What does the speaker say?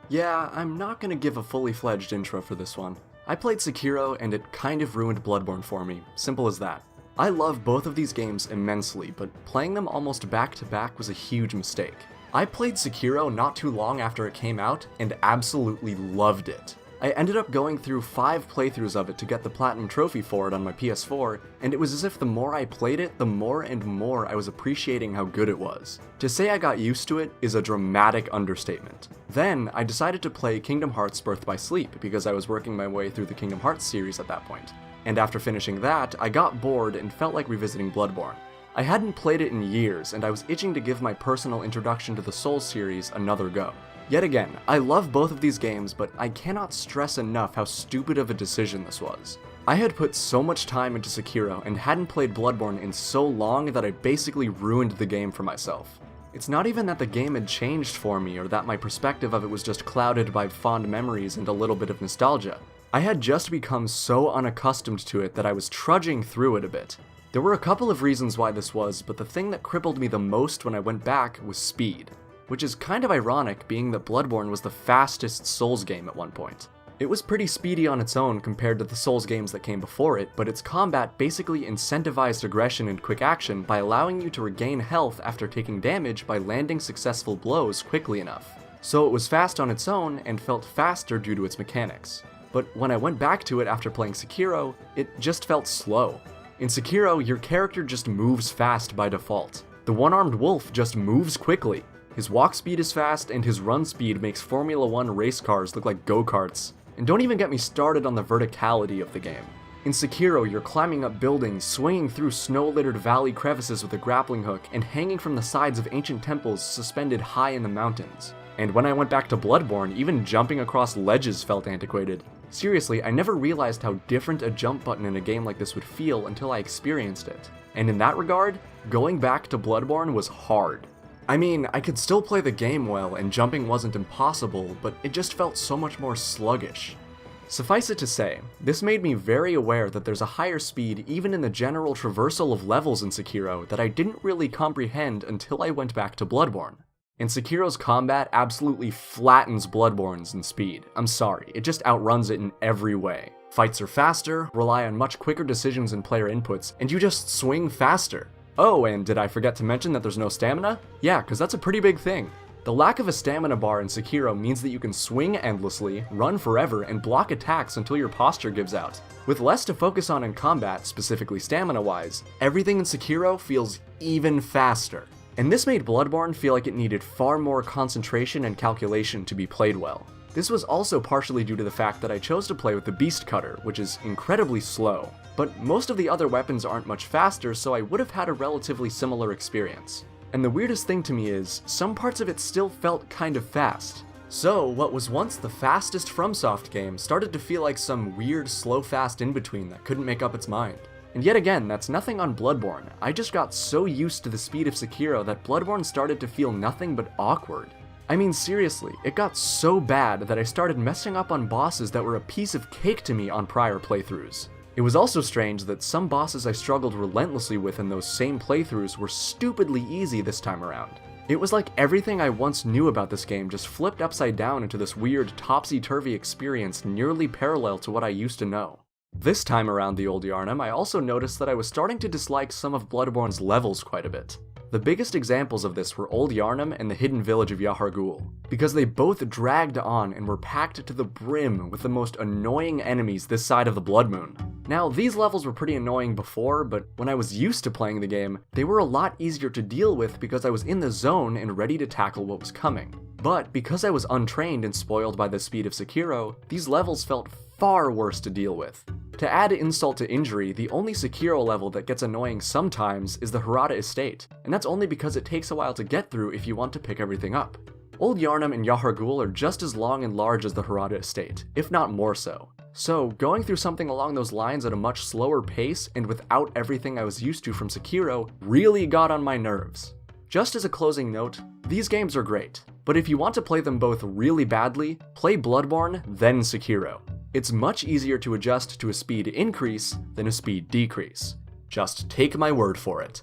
Yeah, I'm not gonna give a fully fledged intro for this one. I played Sekiro and it kind of ruined Bloodborne for me, simple as that. I love both of these games immensely, but playing them almost back to back was a huge mistake. I played Sekiro not too long after it came out and absolutely loved it. I ended up going through 5 playthroughs of it to get the Platinum Trophy for it on my PS4, and it was as if the more I played it, the more and more I was appreciating how good it was. To say I got used to it is a dramatic understatement. Then, I decided to play Kingdom Hearts Birth by Sleep because I was working my way through the Kingdom Hearts series at that point. And after finishing that, I got bored and felt like revisiting Bloodborne. I hadn't played it in years, and I was itching to give my personal introduction to the Souls series another go. Yet again, I love both of these games, but I cannot stress enough how stupid of a decision this was. I had put so much time into Sekiro and hadn't played Bloodborne in so long that I basically ruined the game for myself. It's not even that the game had changed for me or that my perspective of it was just clouded by fond memories and a little bit of nostalgia. I had just become so unaccustomed to it that I was trudging through it a bit. There were a couple of reasons why this was, but the thing that crippled me the most when I went back was speed. Which is kind of ironic, being that Bloodborne was the fastest Souls game at one point. It was pretty speedy on its own compared to the Souls games that came before it, but its combat basically incentivized aggression and quick action by allowing you to regain health after taking damage by landing successful blows quickly enough. So it was fast on its own and felt faster due to its mechanics. But when I went back to it after playing Sekiro, it just felt slow. In Sekiro, your character just moves fast by default. The one-armed wolf just moves quickly. His walk speed is fast, and his run speed makes Formula 1 race cars look like go-karts. And don't even get me started on the verticality of the game. In Sekiro, you're climbing up buildings, swinging through snow-littered valley crevices with a grappling hook, and hanging from the sides of ancient temples suspended high in the mountains. And when I went back to Bloodborne, even jumping across ledges felt antiquated. Seriously, I never realized how different a jump button in a game like this would feel until I experienced it. And in that regard, going back to Bloodborne was hard. I mean, I could still play the game well, and jumping wasn't impossible, but it just felt so much more sluggish. Suffice it to say, this made me very aware that there's a higher speed even in the general traversal of levels in Sekiro that I didn't really comprehend until I went back to Bloodborne. And Sekiro's combat absolutely flattens Bloodborne's in speed. I'm sorry, it just outruns it in every way. Fights are faster, rely on much quicker decisions and player inputs, and you just swing faster. Oh, and did I forget to mention that there's no stamina? Yeah, cause that's a pretty big thing. The lack of a stamina bar in Sekiro means that you can swing endlessly, run forever, and block attacks until your posture gives out. With less to focus on in combat, specifically stamina-wise, everything in Sekiro feels even faster. And this made Bloodborne feel like it needed far more concentration and calculation to be played well. This was also partially due to the fact that I chose to play with the Beast Cutter, which is incredibly slow. But most of the other weapons aren't much faster, so I would have had a relatively similar experience. And the weirdest thing to me is, some parts of it still felt kind of fast. So, what was once the fastest FromSoft game started to feel like some weird slow-fast in-between that couldn't make up its mind. And yet again, that's nothing on Bloodborne. I just got so used to the speed of Sekiro that Bloodborne started to feel nothing but awkward. I mean seriously, it got so bad that I started messing up on bosses that were a piece of cake to me on prior playthroughs. It was also strange that some bosses I struggled relentlessly with in those same playthroughs were stupidly easy this time around. It was like everything I once knew about this game just flipped upside down into this weird topsy-turvy experience nearly parallel to what I used to know. This time around the Old Yharnam, I also noticed that I was starting to dislike some of Bloodborne's levels quite a bit. The biggest examples of this were Old Yharnam and the hidden village of Yahar'gul, because they both dragged on and were packed to the brim with the most annoying enemies this side of the Blood Moon. Now, these levels were pretty annoying before, but when I was used to playing the game, they were a lot easier to deal with because I was in the zone and ready to tackle what was coming. But because I was untrained and spoiled by the speed of Sekiro, these levels felt far worse to deal with. To add insult to injury, the only Sekiro level that gets annoying sometimes is the Harada Estate, and that's only because it takes a while to get through if you want to pick everything up. Old Yharnam and Yahar'gul are just as long and large as the Harada Estate, if not more so. So, going through something along those lines at a much slower pace and without everything I was used to from Sekiro really got on my nerves. Just as a closing note, these games are great, but if you want to play them both really badly, play Bloodborne, then Sekiro. It's much easier to adjust to a speed increase than a speed decrease. Just take my word for it.